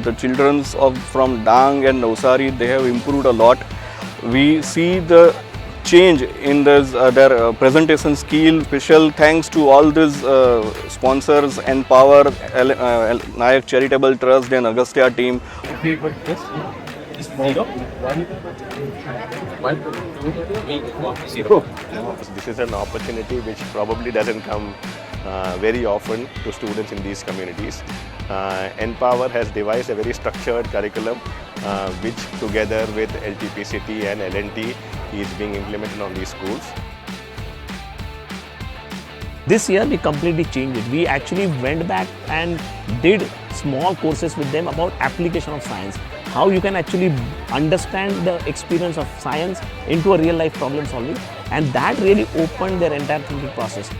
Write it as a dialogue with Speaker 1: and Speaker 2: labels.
Speaker 1: The children from Dang and Navsari, they have improved a lot. We see the change in their presentation skill. Special thanks to all these sponsors, ENpower, Naik Charitable Trust and Agastya team.
Speaker 2: This is an opportunity which probably doesn't come very often to students in these communities. ENpower has devised a very structured curriculum which together with LTPCT and LNT is being implemented on these schools.
Speaker 3: This year we completely changed it. We actually went back and did small courses with them about application of science. How you can actually understand the experience of science into a real life problem solving, and that really opened their entire thinking process.